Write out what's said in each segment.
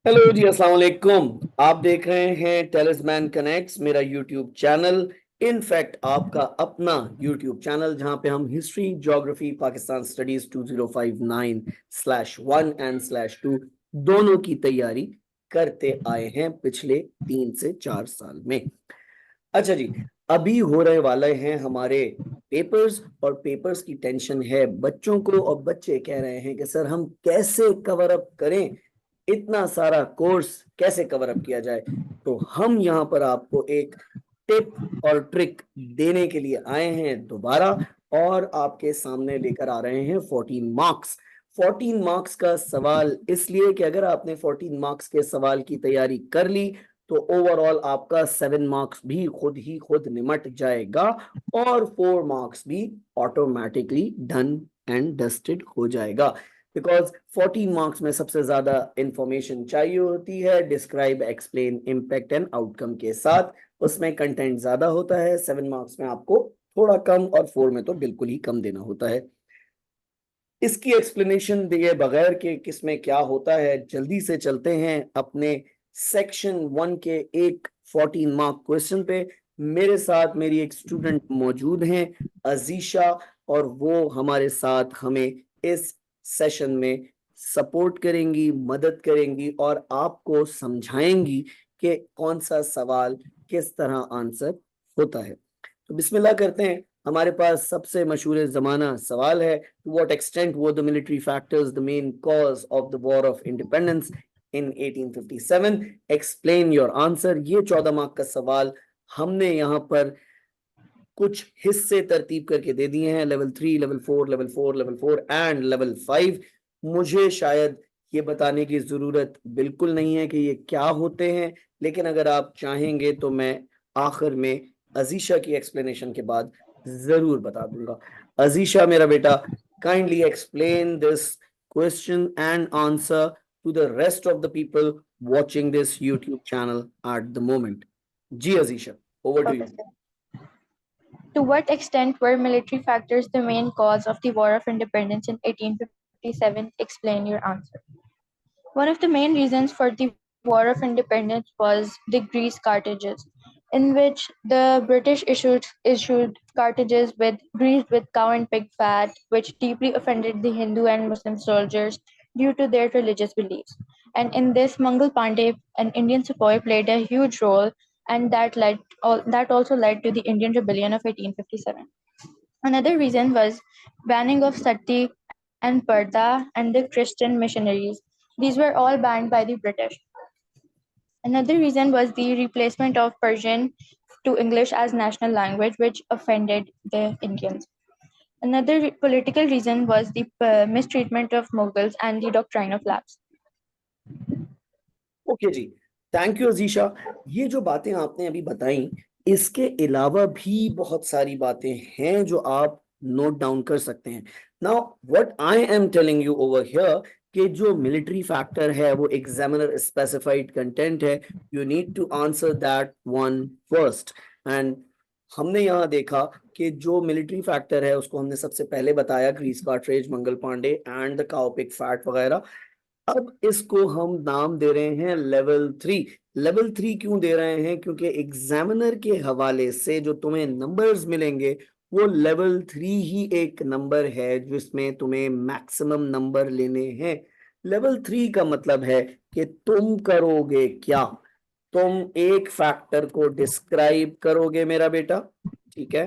Hello जी, अस्सलाम वालेकुम। आप देख रहे हैं टेलिस्मैन कनेक्ट्स, मेरा यूट्यूब चैनल। इनफैक्ट आपका अपना यूट्यूब चैनल, जहां पे हम history, geography, Pakistan studies 2059/1 and /2 दोनों की तैयारी करते आए हैं पिछले 3 से 4 साल में। अच्छा जी, अभी हो रहे वाले हैं हमारे पेपर्स, और पेपर्स की टेंशन है बच्चों को, और बच्चे कह रहे हैं कि सर हम कैसे कवर अप करें, इतना सारा कोर्स कैसे कवर अप किया जाए। तो हम यहाँ पर आपको एक टिप और ट्रिक देने के लिए आए हैं दोबारा, और आपके सामने लेकर आ रहे हैं 14 मार्क्स। 14 मार्क्स का सवाल इसलिए कि अगर आपने 14 मार्क्स के सवाल की तैयारी कर ली तो ओवरऑल आपका 7 मार्क्स भी खुद ही खुद निमट जाएगा, और 4 मार्क्स भी ऑटोमेटिकली डन एंड डस्टेड हो जाएगा। बिकॉज 14 मार्क्स में सबसे ज्यादा इंफॉर्मेशन चाहिए होती है, describe, explain, impact and outcome के साथ। उसमें कंटेंट ज्यादा होता है, 7 मार्क्स में आपको थोड़ा कम, और 4 में तो बिल्कुल ही कम देना होता है। इसकी एक्सप्लेनेशन दिए बगैर के किसमें क्या होता है, जल्दी से चलते हैं अपने सेक्शन 1 के एक 14 मार्क क्वेश्चन पे। मेरे साथ मेरी एक स्टूडेंट मौजूद हैं, अजीशा, और वो हमारे साथ हमें इस सेशन में सपोर्ट करेंगी, मदद करेंगी, और आपको समझाएंगी कि कौन सा सवाल किस तरह आंसर होता है। तो बिस्मिल्लाह करते हैं। हमारे पास सबसे मशहूर जमाना सवाल है, to what extent were the military factors the main cause of the war of independence in 1857, explain your answer. ये 14 मार्क का सवाल हमने यहाँ पर कुछ हिस्से तरतीब करके दे दिए हैं, लेवल 3, लेवल 4 एंड लेवल 5। मुझे शायद ये बताने की जरूरत बिल्कुल नहीं है कि ये क्या होते हैं, लेकिन अगर आप चाहेंगे तो मैं आखिर में अजीशा की एक्सप्लेनेशन के बाद जरूर बता दूंगा। अजीशा मेरा बेटा, kindly explain this question and answer to the rest of the people watching this YouTube channel at the moment. जी Ajisha, over to you. Okay, sir. To what extent were military factors the main cause of the War of Independence in 1857? Explain your answer. One of the main reasons for the War of Independence was the Greece cartages, in which the British issued cartages with greased with cow and pig fat, which deeply offended the Hindu and Muslim soldiers due to their religious beliefs. And in this, Mangal Pandey, an Indian sepoy, played a huge role, and that also led to the Indian Rebellion of 1857. Another reason was banning of sati and parda and the Christian missionaries. These were all banned by the British. Another reason was the replacement of Persian to English as national language, which offended the Indians. Another political reason was the mistreatment of Mughals and the doctrine of lapse. Okay जी, thank you Ajisha. ये जो बातें आपने अभी बताई, इसके अलावा भी बहुत सारी बातें हैं जो आप नोट डाउन कर सकते हैं। Now what I am telling you over here, कि जो मिलिट्री फैक्टर है वो एग्जामिनर स्पेसिफाइड कंटेंट है। You need to answer that one first. And हमने यहाँ देखा कि जो मिलिट्री फैक्टर है उसको हमने सबसे पहले बताया, grease cartridge, Mangal Pandey and the cow pig fat वगैरह। अब इसको हम नाम दे रहे हैं लेवल 3। लेवल 3 क्यों दे रहे हैं? क्योंकि एग्जामिनर के हवाले से जो तुम्हें नंबर्स मिलेंगे वो लेवल 3 ही एक नंबर है जिसमें तुम्हें मैक्सिमम नंबर लेने हैं। लेवल 3 का मतलब है कि तुम करोगे क्या, तुम एक फैक्टर को डिस्क्राइब करोगे मेरा बेटा, ठीक है।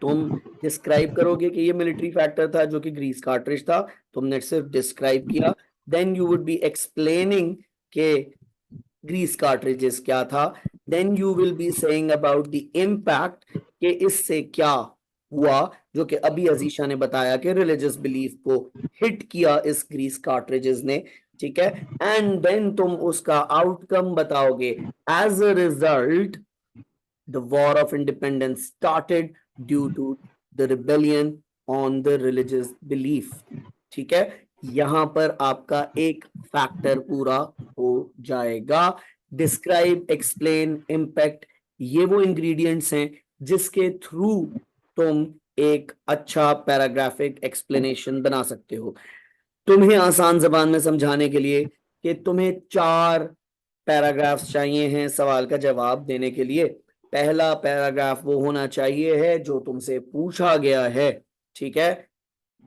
तुम डिस्क्राइब करोगे कि ये मिलिट्री फैक्टर था जो कि ग्रीस कार्ट्रिज था, तुमने सिर्फ डिस्क्राइब किया। Then you would be explaining के ग्रीस कार्ट्रिजेस क्या था। Then you will be saying about the impact, कि इससे क्या हुआ, जो कि अभी अजीशा ने बताया कि रिलीजियस बिलीफ को हिट किया इस ग्रीस कार्ट्रिजेस ने, ठीक है। एंड देन तुम उसका आउटकम बताओगे। As a result the war of independence started due to the rebellion on the religious belief, ठीक है। यहां पर आपका एक फैक्टर पूरा हो जाएगा। डिस्क्राइब, एक्सप्लेन, इम्पैक्ट, ये वो इंग्रेडिएंट्स हैं जिसके थ्रू तुम एक अच्छा पैराग्राफिक एक्सप्लेनेशन बना सकते हो। तुम्हें आसान जबान में समझाने के लिए कि तुम्हें 4 पैराग्राफ्स चाहिए हैं सवाल का जवाब देने के लिए। पहला पैराग्राफ वो होना चाहिए है जो तुमसे पूछा गया है, ठीक है।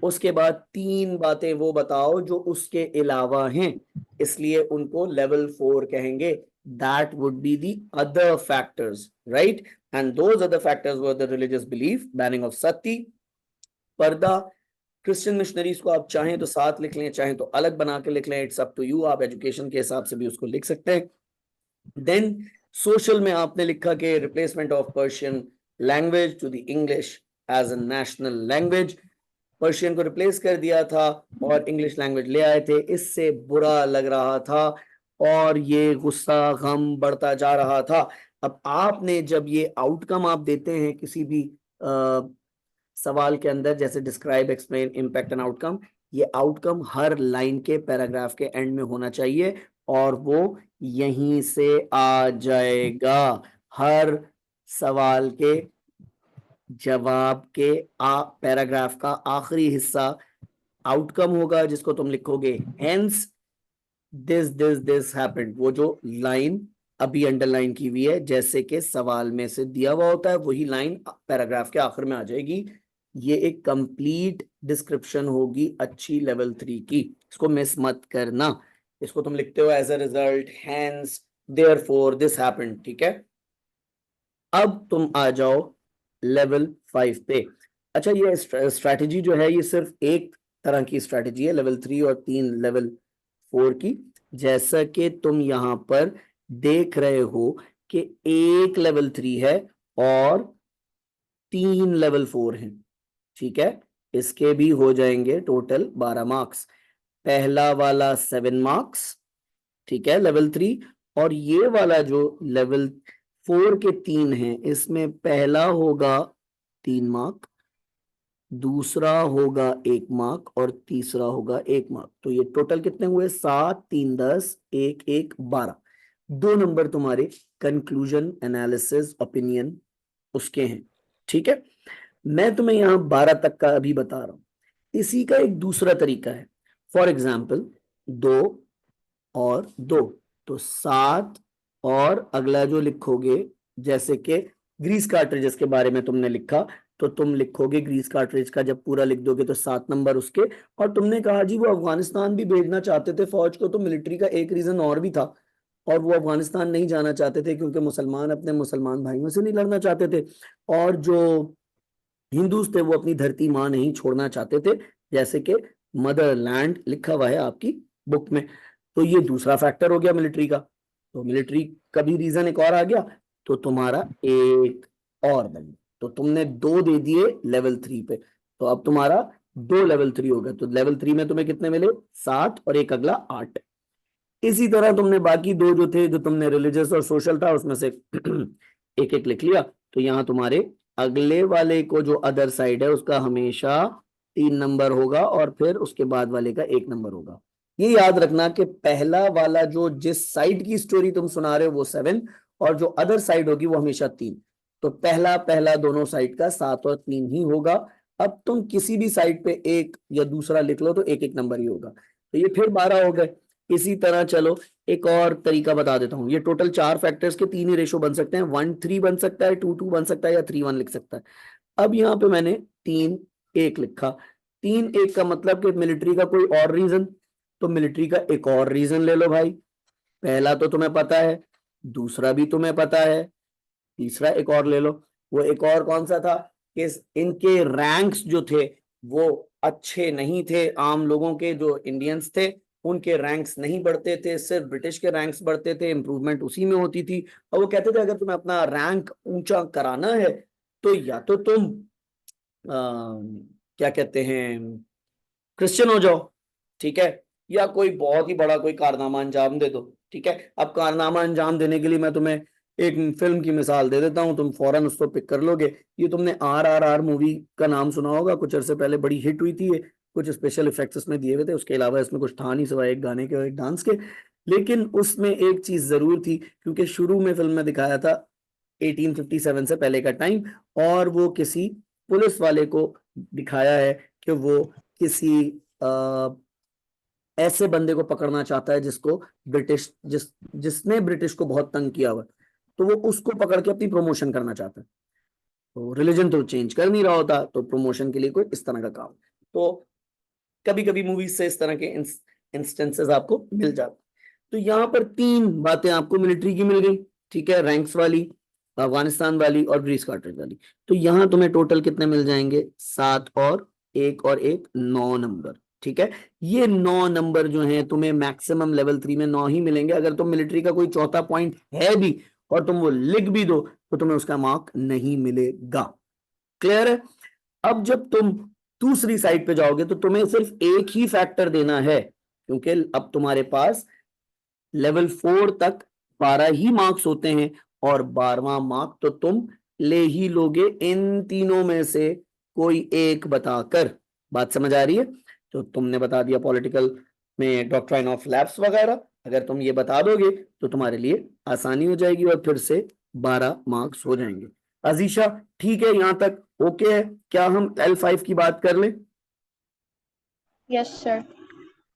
उसके बाद 3 बातें वो बताओ जो उसके अलावा हैं, इसलिए उनको लेवल 4 कहेंगे। That would be the other factors, right. And those other factors were the religious belief, banning of sati, purdah. Christian missionaries को आप चाहें तो साथ लिख लें, चाहें तो अलग बना के लिख लें, इट्स अप टू यू, आप एजुकेशन के हिसाब से भी उसको लिख सकते हैं। देन सोशल में आपने लिखा कि replacement of Persian language to the English as a national language, Persian को रिप्लेस कर दिया था और इंग्लिश लैंग्वेज ले आए थे, इससे बुरा लग रहा था और ये गुस्सा गम बढ़ता जा रहा था। अब आपने जब ये आउटकम आप देते हैं किसी भी सवाल के अंदर, जैसे describe, explain, impact and outcome, ये आउटकम हर लाइन के पैराग्राफ के एंड में होना चाहिए और वो यहीं से आ जाएगा। हर सवाल के जवाब के पैराग्राफ का आखिरी हिस्सा आउटकम होगा, जिसको तुम लिखोगे हेंस दिस हैपेंड। वो जो लाइन अभी अंडरलाइन की हुई है, जैसे कि सवाल में से दिया हुआ होता है, वही लाइन पैराग्राफ के आखिर में आ जाएगी। ये एक कंप्लीट डिस्क्रिप्शन होगी अच्छी लेवल 3 की, इसको मिस मत करना। इसको तुम लिखते हो as a result, hence, therefore, this happened, ठीक है। अब तुम आ जाओ लेवल 5 पे। अच्छा, ये स्ट्रैटेजी जो है ये सिर्फ एक तरह की स्ट्रैटेजी है, लेवल 3 और 3 लेवल 4 की। जैसा कि तुम यहां पर देख रहे हो कि एक लेवल 3 है और 3 लेवल 4 हैं, ठीक है। इसके भी हो जाएंगे टोटल 12 मार्क्स। पहला वाला 7 मार्क्स, ठीक है, लेवल 3। और ये वाला जो लेवल 4 के 3 हैं, इसमें पहला होगा 3 मार्क, दूसरा होगा 1 मार्क और तीसरा होगा 1 मार्क। तो ये टोटल कितने हुए? 7, 3, 10, 1, 1, 12। 2 नंबर तुम्हारे कंक्लूजन, एनालिसिस, ओपिनियन उसके हैं, ठीक है। मैं तुम्हें यहां 12 तक का अभी बता रहा हूं। इसी का एक दूसरा तरीका है। फॉर एग्जाम्पल 2 और 2, तो 7 और अगला जो लिखोगे, जैसे कि ग्रीस कार्ट्रिजेस के बारे में तुमने लिखा, तो तुम लिखोगे ग्रीस कार्ट्रिज का जब पूरा लिख दोगे तो 7 नंबर उसके। और तुमने कहा जी वो अफगानिस्तान भी भेजना चाहते थे फौज को, तो मिलिट्री का एक रीजन और भी था, और वो अफगानिस्तान नहीं जाना चाहते थे क्योंकि मुसलमान अपने मुसलमान भाइयों से नहीं लड़ना चाहते थे, और जो हिंदूज थे वो अपनी धरती माँ नहीं छोड़ना चाहते थे, जैसे कि मदरलैंड लिखा हुआ है आपकी बुक में। तो ये दूसरा फैक्टर हो गया मिलिट्री का। तो मिलिट्री का भी रीजन एक और आ गया, तो तुम्हारा एक और बन गया। तो तुमने 2 दे दिए लेवल 3 पे, तो अब तुम्हारा 2 लेवल 3 हो गया। तो लेवल 3 में तुम्हें कितने मिले? 7 और एक अगला 8। इसी तरह तुमने बाकी 2 जो थे, जो तुमने रिलीजियस और सोशल था, उसमें से एक एक लिख लिया। तो यहाँ तुम्हारे अगले वाले को जो अदर साइड है उसका हमेशा 3 नंबर होगा और फिर उसके बाद वाले का 1 नंबर होगा। ये याद रखना कि पहला वाला जो जिस साइड की स्टोरी तुम सुना रहे हो वो 7, और जो अदर साइड होगी वो हमेशा 3। तो पहला पहला दोनों साइड का 7 और 3 ही होगा। अब तुम किसी भी साइड पे एक या दूसरा लिख लो तो एक एक नंबर ही होगा। तो ये फिर 12 हो गए। इसी तरह चलो एक और तरीका बता देता हूं। ये टोटल 4 फैक्टर्स के 3 ही रेशो बन सकते हैं, 1, 3 बन सकता है, 2, 2 बन सकता है, या 3, 1 लिख सकता है। अब यहाँ पे मैंने 3, 1 लिखा। 3, 1 का मतलब कि मिलिट्री का कोई और रीजन, तो मिलिट्री का एक और रीजन ले लो भाई। पहला तो तुम्हें पता है, दूसरा भी तुम्हें पता है, तीसरा एक और ले लो। वो एक और कौन सा था कि इनके रैंक्स जो थे वो अच्छे नहीं थे, आम लोगों के जो इंडियंस थे उनके रैंक्स नहीं बढ़ते थे, सिर्फ ब्रिटिश के रैंक्स बढ़ते थे, इंप्रूवमेंट उसी में होती थी। और वो कहते थे अगर तुम्हें अपना रैंक ऊंचा कराना है तो या तो तुम क्या कहते हैं, क्रिश्चियन हो जाओ, ठीक है, या कोई बहुत ही बड़ा कोई कारनामा अंजाम दे दो, ठीक है। अब कारनामा अंजाम देने के लिए मैं तुम्हें एक फिल्म की मिसाल दे देता हूं, तुम फौरन उसको पिक कर लोगे। ये तुमने RRR मूवी का नाम सुना होगा, कुछ अरसे पहले बड़ी हिट हुई थी ये, कुछ स्पेशल इफेक्ट्स इसमें दिए हुए थे, उसके अलावा इसमें कुछ था नहीं सिवाय एक गाने के और एक डांस के। लेकिन उसमें एक चीज जरूर थी, क्योंकि शुरू में फिल्म में दिखाया था 1857 से पहले का टाइम, और वो किसी पुलिस वाले को दिखाया है कि वो किसी ऐसे बंदे को पकड़ना चाहता है जिसको जिसने ब्रिटिश को बहुत तंग किया हुआ, तो वो उसको पकड़ के अपनी प्रमोशन करना चाहता है। तो रिलीजन तो चेंज कर नहीं रहा होता, तो प्रमोशन के लिए कोई इस तरह का काम। तो कभी कभी मूवीज से इस तरह के इंस्टेंसेस आपको मिल जाते। तो यहाँ पर तीन बातें आपको मिलिट्री की मिल गई, ठीक है, रैंक्स वाली, अफगानिस्तान वाली और ग्रीस कार्टेज वाली। तो यहाँ तुम्हें टोटल कितने मिल जाएंगे, 7 और एक 9 नंबर, ठीक है। ये 9 नंबर जो हैं तुम्हें मैक्सिमम लेवल 3 में 9 ही मिलेंगे। अगर तुम मिलिट्री का कोई चौथा पॉइंट है भी और तुम वो लिख भी दो तो तुम्हें उसका मार्क नहीं मिलेगा। क्लियर है? अब जब तुम दूसरी साइड पे जाओगे तो तुम्हें सिर्फ एक ही फैक्टर देना है, क्योंकि अब तुम्हारे पास लेवल 4 तक 12 ही मार्क्स होते हैं, और 12वां मार्क तो तुम ले ही लोगे इन तीनों में से कोई एक बताकर। बात समझ आ रही है? तो तुमने बता दिया पॉलिटिकल में डॉक्ट्राइन ऑफ लैप्स वगैरह, अगर तुम ये बता दोगे तो तुम्हारे लिए आसानी हो जाएगी और फिर से 12 मार्क्स हो जाएंगे। अजीशा ठीक है, यहां तक ओके है? क्या हम L5 की बात कर लें? Yes, sir.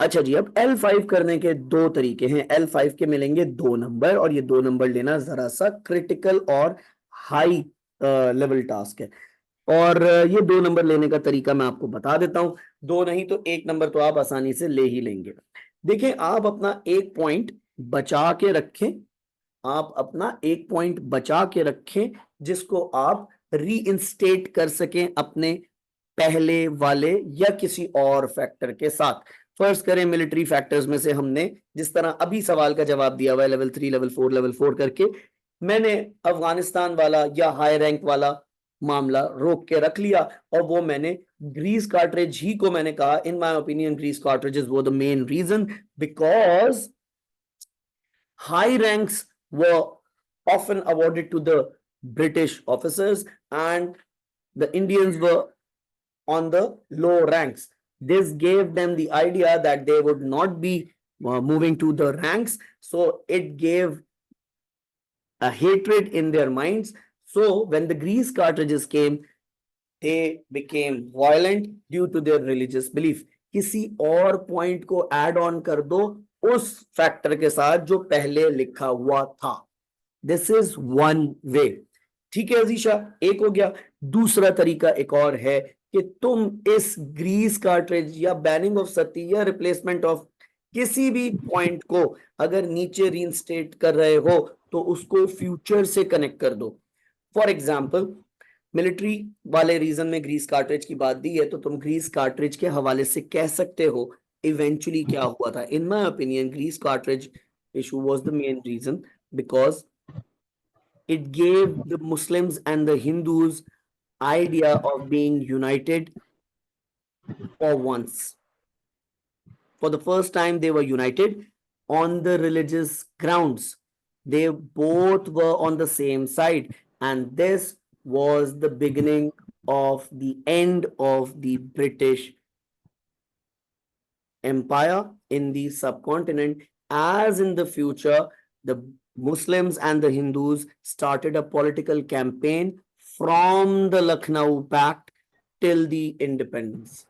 अच्छा जी, अब L5 करने के दो तरीके हैं। L5 के मिलेंगे 2 नंबर, और ये 2 नंबर लेना जरा सा क्रिटिकल और हाई लेवल टास्क है। और ये 2 नंबर लेने का तरीका मैं आपको बता देता हूं। 2 नहीं तो 1 नंबर तो आप आसानी से ले ही लेंगे। देखिए, आप अपना 1 पॉइंट बचा के रखें, आप अपना 1 पॉइंट बचा के रखें, जिसको आप रीइंस्टेट कर सकें अपने पहले वाले या किसी और फैक्टर के साथ। फर्स्ट करें मिलिट्री फैक्टर्स में से हमने जिस तरह अभी सवाल का जवाब दिया हुआ है लेवल 3 लेवल 4 करके, मैंने अफगानिस्तान वाला या हाई रैंक वाला मामला रोक के रख लिया, और वो मैंने ग्रीस कार्ट्रिज ही को मैंने कहा in my opinion grease cartridges वो the main reason, because high ranks were often awarded to the British officers and the Indians were on the low ranks. This gave them the idea that they would not be moving to the ranks, so it gave a hatred in their minds. So when the Greece cartridges came, they became violent due to their religious belief. किसी और point को add on कर दो उस factor के साथ जो पहले लिखा हुआ था। दिस इज वन वे, ठीक है अजीशा, एक हो गया। दूसरा तरीका एक और है कि तुम इस ग्रीस कार्ट्रिज या बैनिंग ऑफ सती या रिप्लेसमेंट ऑफ किसी भी पॉइंट को अगर नीचे रीइंस्टेट कर रहे हो तो उसको फ्यूचर से कनेक्ट कर दो। फॉर एग्जाम्पल, मिलिट्री वाले रीजन में ग्रीस कार्ट्रिज की बात दी है, तो तुम ग्रीस कार्ट्रिज के हवाले से कह सकते हो इवेंचुअली क्या हुआ था। In my opinion grease cartridge issue was the main reason because it gave the Muslims and the Hindus idea of being united for once. For the first time, they were united on the religious grounds. They both were on the same side, and this was the beginning of the end of the British Empire in the subcontinent. As in the future, the Muslims and the Hindus started a political campaign from the Lucknow Pact till the independence.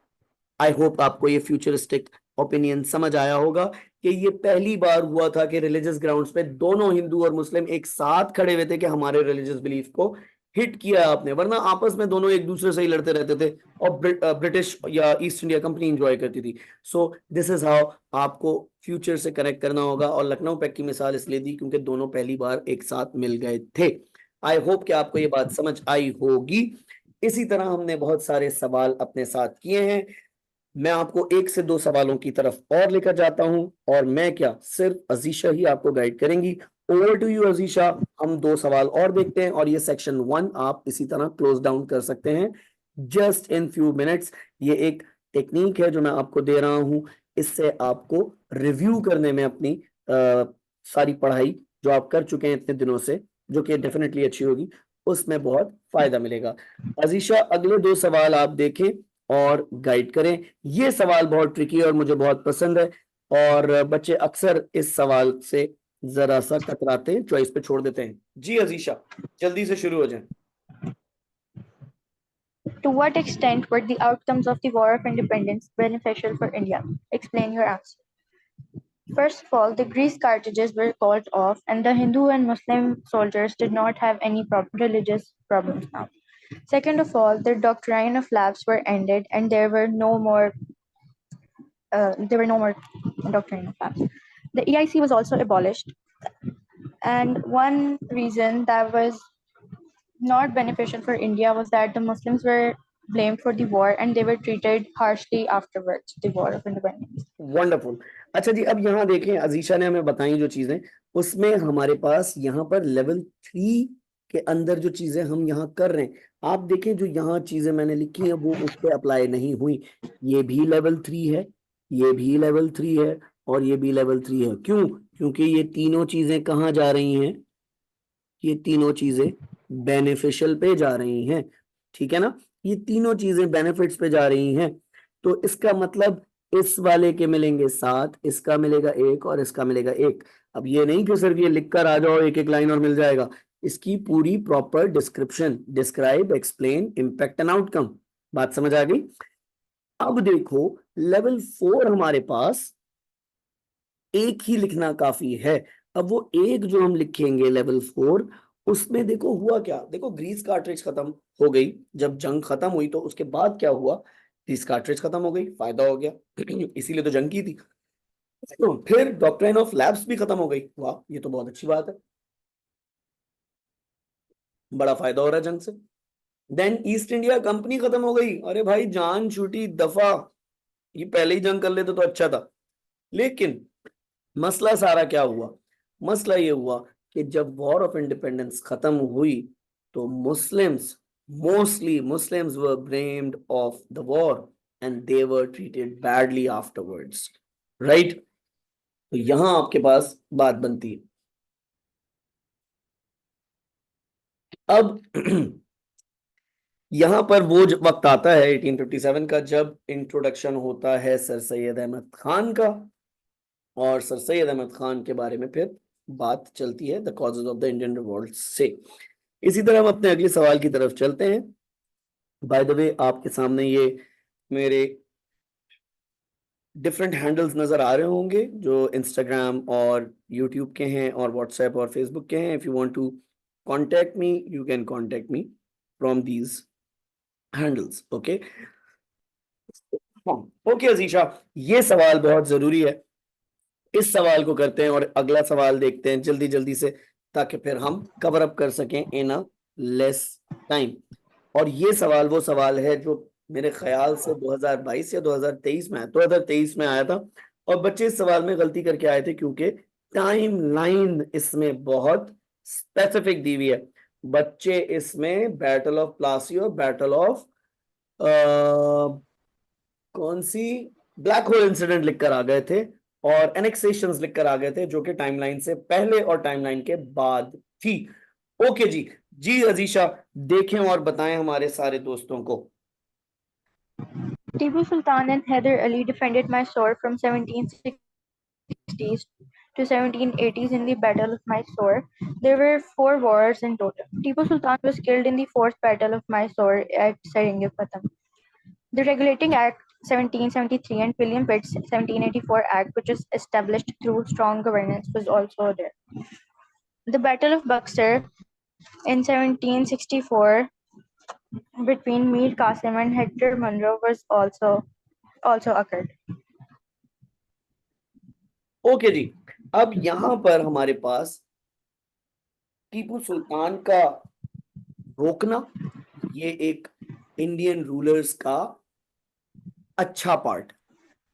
I hope आपको ये futuristic opinion समझ आया होगा कि ये पहली बार हुआ था कि रिलीजियस ग्राउंड्स पे दोनों हिंदू और मुस्लिम एक साथ खड़े हुए थे कि हमारे रिलीजियस बिलीफ को हिट किया आपने, वरना आपस में दोनों एक दूसरे से ही लड़ते रहते थे और ब्रिटिश या ईस्ट इंडिया कंपनी एंजॉय करती थी। सो दिस इज हाउ आपको फ्यूचर से कनेक्ट करना होगा, और लखनऊ पैक्ट की मिसाल इसलिए दी क्योंकि दोनों पहली बार एक साथ मिल गए थे। आई होप कि आपको ये बात समझ आई होगी। इसी तरह हमने बहुत सारे सवाल अपने साथ किए हैं। मैं आपको 1 से 2 सवालों की तरफ और लेकर जाता हूं, और मैं क्या सिर्फ अजीशा ही आपको गाइड करेंगी। ओवर टू यू अजीशा, हम 2 सवाल और देखते हैं और ये सेक्शन 1 आप इसी तरह क्लोज डाउन कर सकते हैं जस्ट इन फ्यू मिनट्स। ये एक टेक्निक है जो मैं आपको दे रहा हूं, इससे आपको रिव्यू करने में अपनी सारी पढ़ाई जो आप कर चुके हैं इतने दिनों से, जो कि डेफिनेटली अच्छी होगी, उसमें बहुत फायदा मिलेगा। अजीशा, अगले 2 सवाल आप देखें और गाइड करें। ये सवाल बहुत ट्रिकी और मुझे बहुत पसंद है, और बच्चे अक्सर इस सवाल से जरा सा कतराते हैं, चॉइस पे छोड़ देते हैं। जी अजीशा, जल्दी से शुरू हो जाए। To what extent were the outcomes of the War of Independence beneficial for India? Explain your answer. First of all, the grease cartridges were called off, and the Hindu and Muslim soldiers did not have any religious problems now. Second of all, the doctrine of lapse were ended, and there were no more doctrine of lapse. The EIC was also abolished, and one reason that was not beneficial for India was that the Muslims were blamed for the war and they were treated harshly afterwards, the War of Independence. Wonderful. अच्छा जी, अब यहाँ देखें, अजीशा ने हमें बताई जो चीजें, उसमें हमारे पास यहाँ पर लेवल 3 के अंदर जो चीजें हम यहाँ कर रहे हैं, आप देखें जो यहाँ चीजें मैंने लिखी हैं वो उस पर अप्लाई नहीं हुई। ये भी लेवल 3 है, ये भी लेवल 3 है, और ये भी लेवल 3 है। क्यों? क्योंकि ये तीनों चीजें कहाँ जा रही हैं? ये तीनों चीजें बेनिफिशियल पे जा रही हैं, ठीक है ना? ये तीनों चीजें बेनिफिट्स पे जा रही हैं, तो इसका मतलब इस वाले के मिलेंगे 7, इसका मिलेगा 1 और इसका मिलेगा 1। अब ये नहीं कि सिर्फ ये लिख कर आ जाओ एक एक लाइन और मिल जाएगा, इसकी पूरी proper description, describe, explain, impact and outcome. बात समझ आ गई? अब देखो लेवल 4 हमारे पास एक ही लिखना काफी है। अब वो एक जो हम लिखेंगे लेवल 4, उसमें देखो हुआ क्या, देखो ग्रीस कार्ट्रिज खत्म हो गई, जब जंग खत्म हुई तो उसके बाद क्या हुआ, ग्रीस कार्ट्रिज खत्म हो गई, फायदा हो गया इसीलिए तो जंग की थी। तो फिर डॉक्ट्राइन ऑफ लैप्स भी खत्म हो गई, वाह ये तो बहुत अच्छी बात है, बड़ा फायदा हो रहा है जंग से। देन ईस्ट इंडिया कंपनी खत्म हो गई, अरे भाई जान छूटी दफा, ये पहले ही जंग कर लेते तो अच्छा था। लेकिन मसला सारा क्या हुआ, मसला ये हुआ कि जब वॉर ऑफ इंडिपेंडेंस खत्म हुई तो Muslims, mostly Muslims were blamed of the war and they were treated badly afterwards, right? तो यहां आपके पास बात बनती है। अब यहां पर वो वक्त आता है 1857 का, जब इंट्रोडक्शन होता है सर सैयद अहमद खान का, और सर सैयद अहमद खान के बारे में फिर बात चलती है the causes of the Indian revolt से। इसी तरह हम अपने अगले सवाल की तरफ चलते हैं। बाय द वे आपके सामने ये मेरे डिफरेंट हैंडल्स नजर आ रहे होंगे जो इंस्टाग्राम और यूट्यूब के हैं और व्हाट्सएप और फेसबुक के हैं। If you want to contact me you can contact me from these handles, okay? Okay Ajisha, ये सवाल बहुत जरूरी है, इस सवाल को करते हैं और अगला सवाल देखते हैं जल्दी जल्दी से, ताकि फिर हम कवर अप कर सकें इन अ लेस टाइम। और ये सवाल वो सवाल है जो मेरे ख्याल से 2022 या 2023 में आया, 2023 में आया था, और बच्चे इस सवाल में गलती करके आए थे क्योंकि टाइम लाइन इसमें बहुत स्पेसिफिक दी हुई है। बच्चे इसमें बैटल ऑफ प्लासी और बैटल ऑफ कौन सी, ब्लैक होल इंसिडेंट लिखकर आ गए थे, और एनेक्सेशंस लिखकर आ गए थे, जो कि टाइमलाइन से पहले और टाइमलाइन के बाद थी। ओके जी, जी अजीशा देखें और बताएं हमारे सारे दोस्तों को। Tipu Sultan and Hyder Ali defended Mysore from 1760s to 1780s in the Battle of Mysore. There were 4 wars in total. Tipu Sultan was killed in the 4th Battle of Mysore at Seringapatam. The Regulating Act 1773 and William Pitt's 1784 Act, which is established through strong governance, was also there. The Battle of Buxar in 1764 between Mir Qasim and Hector Munro was also occurred. Okay जी, अब यहां पर हमारे पास टीपू सुल्तान का रोकना, ये एक Indian rulers का अच्छा पार्ट।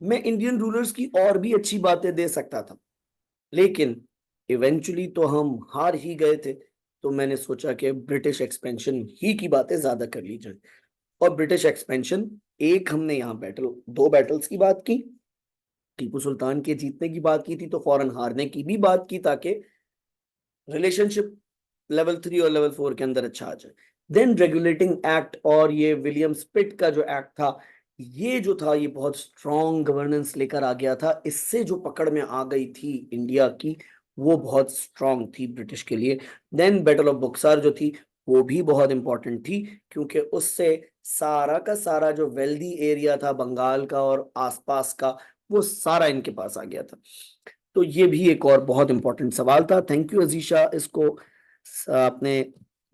मैं इंडियन रूलर्स की और भी अच्छी बातें दे सकता था, लेकिन इवेंचुअली तो हम हार ही गए थे, तो मैंने सोचा कि ब्रिटिश एक्सपेंशन ही की बातें ज्यादा कर ली जाए। और ब्रिटिश एक्सपेंशन, एक हमने यहाँ बैटल, 2 बैटल्स की बात की, टीपू सुल्तान के जीतने की बात की थी, तो फौरन हारने की भी बात की, ताकि रिलेशनशिप लेवल 3 और लेवल 4 के अंदर अच्छा आ जाए। देन रेगुलेटिंग एक्ट और ये विलियम स्पिट का जो एक्ट था, ये जो था ये बहुत स्ट्रॉन्ग गवर्नेंस लेकर आ गया था। इससे जो पकड़ में आ गई थी इंडिया की, वो बहुत स्ट्रॉन्ग थी ब्रिटिश के लिए। देन बैटल ऑफ बुक्सर जो थी वो भी बहुत इंपॉर्टेंट थी, क्योंकि उससे सारा का सारा जो वेल्दी एरिया था बंगाल का और आसपास का, वो सारा इनके पास आ गया था। तो ये भी एक और बहुत इंपॉर्टेंट सवाल था। थैंक यू अजीशा, इसको आपने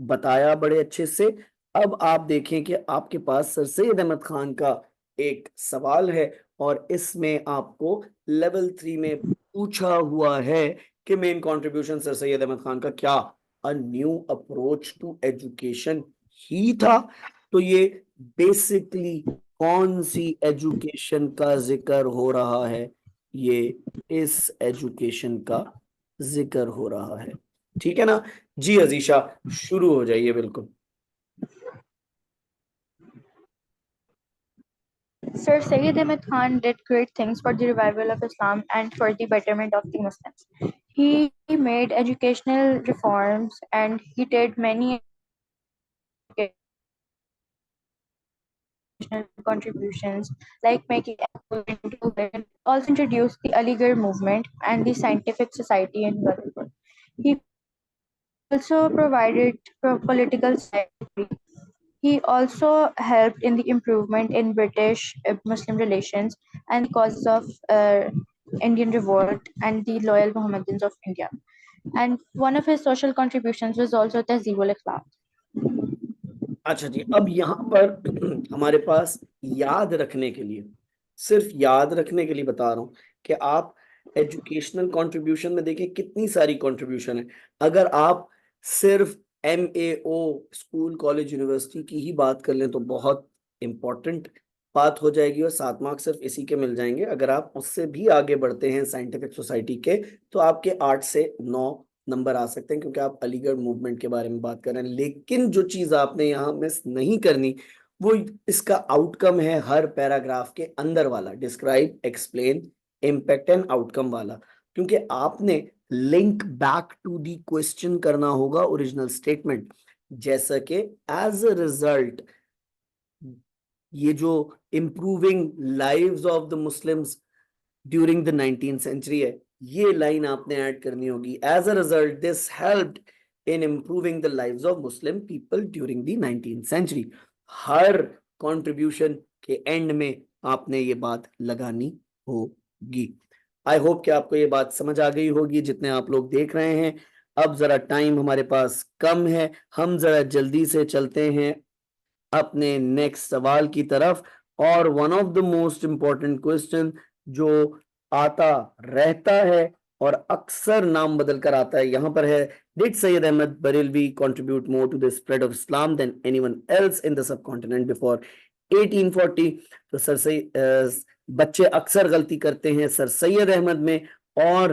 बताया बड़े अच्छे से। अब आप देखें कि आपके पास सर सैयद अहमद खान का एक सवाल है और इसमें आपको लेवल 3 में पूछा हुआ है कि main contribution sir Syed Ahmad Khan का क्या a new approach to education ही था। तो ये बेसिकली कौन सी एजुकेशन का जिक्र हो रहा है? ये इस एजुकेशन का जिक्र हो रहा है, ठीक है ना जी। अजीशा शुरू हो जाइए बिल्कुल। Sir Sayyid Ahmed Khan did great things for the revival of Islam and for the betterment of the Muslims. He made educational reforms and he did many educational contributions like making into it. Also introduced the Aligarh movement and the scientific society in Gadipur. He also provided political stability. He also helped in the improvement in British Muslim relations and the causes of Indian revolt and the loyal Mohammedans of India. And one of his social contributions was also Tehzeeb-ul Akhlaq. अच्छा जी, अब यहाँ पर हमारे पास याद रखने के लिए, सिर्फ याद रखने के लिए बता रहा हूँ कि आप एजुकेशनल कंट्रीब्यूशन में देखिए कितनी सारी कंट्रीब्यूशन है। अगर आप सिर्फ MAO स्कूल कॉलेज यूनिवर्सिटी की ही बात कर लें तो बहुत इंपॉर्टेंट बात हो जाएगी और 7 मार्क्स सिर्फ इसी के मिल जाएंगे। अगर आप उससे भी आगे बढ़ते हैं साइंटिफिक सोसाइटी के, तो आपके 8 से 9 नंबर आ सकते हैं, क्योंकि आप अलीगढ़ मूवमेंट के बारे में बात कर रहे हैं। लेकिन जो चीज आपने यहाँ मिस नहीं करनी, वो इसका आउटकम है हर पैराग्राफ के अंदर वाला, describe, explain, impact and outcome वाला। क्योंकि आपने link back to the question करना होगा ओरिजिनल स्टेटमेंट, जैसा कि एज अ रिजल्ट ये जो improving lives of the Muslims during the 19th century है, ये लाइन आपने ऐड करनी होगी। As a result this helped in improving the lives of Muslim people during the 19th century. हर कंट्रीब्यूशन के end में आपने ये बात लगानी होगी। आई होप कि आपको ये बात समझ आ गई होगी जितने आप लोग देख रहे हैं। अब जरा टाइम हमारे पास कम है, हम जरा जल्दी से चलते हैं अपने नेक्स्ट सवाल की तरफ। और one of the most important question जो आता रहता है और अक्सर नाम बदल कर आता है, यहां पर है, did Syed Ahmad Barelvi contribute more to the spread of Islam than anyone else in the subcontinent before 1840? तो सर बच्चे अक्सर गलती करते हैं सर सैयद अहमद में और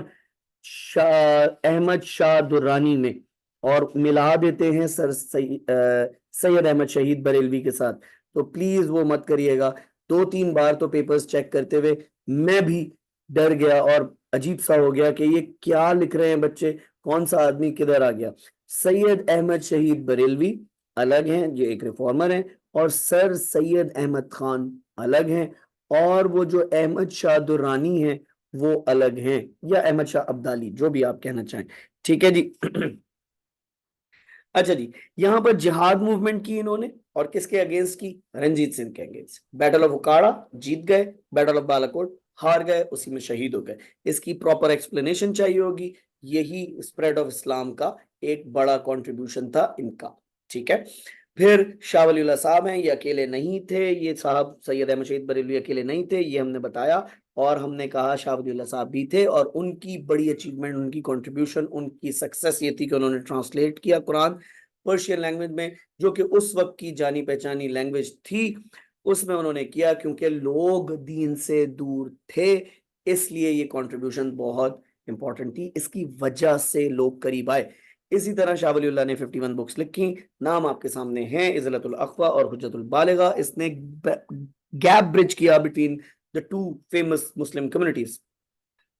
अहमद शाह दुर्रानी में, और मिला देते हैं सैयद अहमद शहीद बरेलवी के साथ। तो प्लीज वो मत करिएगा। 2-3 बार तो पेपर्स चेक करते हुए मैं भी डर गया और अजीब सा हो गया कि ये क्या लिख रहे हैं बच्चे, कौन सा आदमी किधर आ गया। सैयद अहमद शहीद बरेलवी अलग हैं, ये एक रिफॉर्मर हैं, और सर सैयद अहमद खान अलग हैं, और वो जो अहमद शाह दुर्रानी हैं वो अलग हैं, या अहमद शाह अब्दाली, जो भी आप कहना चाहें। ठीक है जी। अच्छा जी, यहां पर जिहाद मूवमेंट की इन्होंने, और किसके अगेंस्ट की? रंजीत सिंह के अगेंस्ट। बैटल ऑफ उकाड़ा जीत गए, बैटल ऑफ बालाकोट हार गए, उसी में शहीद हो गए। इसकी प्रॉपर एक्सप्लेनेशन चाहिए होगी। यही स्प्रेड ऑफ इस्लाम का एक बड़ा कंट्रीब्यूशन था इनका, ठीक है। फिर शाह वलीउल्लाह साहब हैं, ये अकेले नहीं थे, ये साहब सैयद अहमद शहीद बरेलवी अकेले नहीं थे, ये हमने बताया। और हमने कहा शाह वलीउल्लाह साहब भी थे, और उनकी बड़ी अचीवमेंट, उनकी कंट्रीब्यूशन, उनकी सक्सेस ये थी कि उन्होंने ट्रांसलेट किया कुरान पर्शियन लैंग्वेज में, जो कि उस वक्त की जानी पहचानी लैंग्वेज थी। उसमें उन्होंने किया क्योंकि लोग दीन से दूर थे, इसलिए ये कंट्रीब्यूशन बहुत इंपॉर्टेंट थी, इसकी वजह से लोग करीब आए। इसी तरह शाह वलीउल्लाह ने 51 बुक्स लिखी, नाम आपके सामने हैं, इज़्ज़तुल अख्वा और हुज्जतुल बालिगा। इसने गैप ब्रिज किया between the two famous Muslim communities.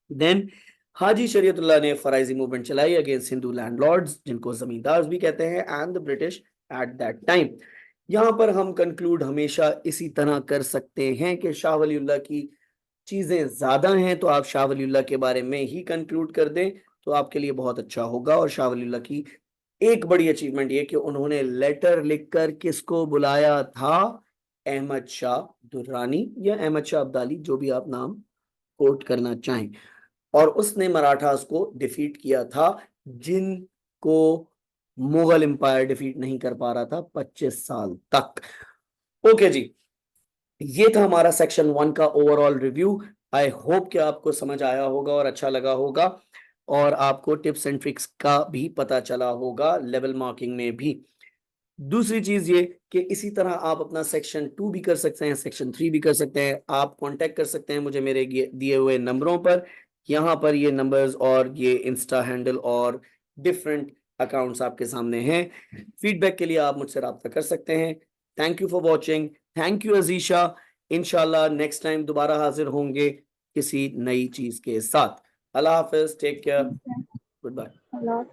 Then Haji Shariatullah ने फराइजी मूवमेंट चलाई अगेंस्ट हिंदू लैंडलॉर्ड्स, जिनको जमींदार भी कहते हैं, and the British at that time. यहां पर हम कंक्लूड हमेशा इसी तरह कर सकते हैं कि शाह वलीउल्लाह की चीजें ज्यादा हैं, तो आप शाह वलीउल्लाह के बारे में ही कंक्लूड कर दें तो आपके लिए बहुत अच्छा होगा। और शाह वलीउल्लाह की एक बड़ी अचीवमेंट ये कि उन्होंने लेटर लिखकर किसको बुलाया था? अहमद शाह दुर्रानी या अहमद शाह अब्दाली, जो भी आप नाम कोट करना चाहें। और उसने मराठास को डिफीट किया था, जिनको मुगल एम्पायर डिफीट नहीं कर पा रहा था 25 साल तक। ओके जी, ये था हमारा सेक्शन 1 का ओवरऑल रिव्यू। आई होप कि आपको समझ आया होगा और अच्छा लगा होगा, और आपको टिप्स एंड ट्रिक्स का भी पता चला होगा लेवल मार्किंग में भी। दूसरी चीज ये कि इसी तरह आप अपना सेक्शन 2 भी कर सकते हैं, सेक्शन 3 भी कर सकते हैं। आप कांटेक्ट कर सकते हैं मुझे मेरे दिए हुए नंबरों पर। यहाँ पर ये नंबर्स और ये इंस्टा हैंडल और डिफरेंट अकाउंट्स आपके सामने हैं। फीडबैक के लिए आप मुझसे रब्ता कर सकते हैं। Thank you for watching. Thank you Ajisha. इंशाल्लाह नेक्स्ट टाइम दोबारा हाजिर होंगे किसी नई चीज के साथ। अल्लाह हाफिज, take care, good bye. Hello.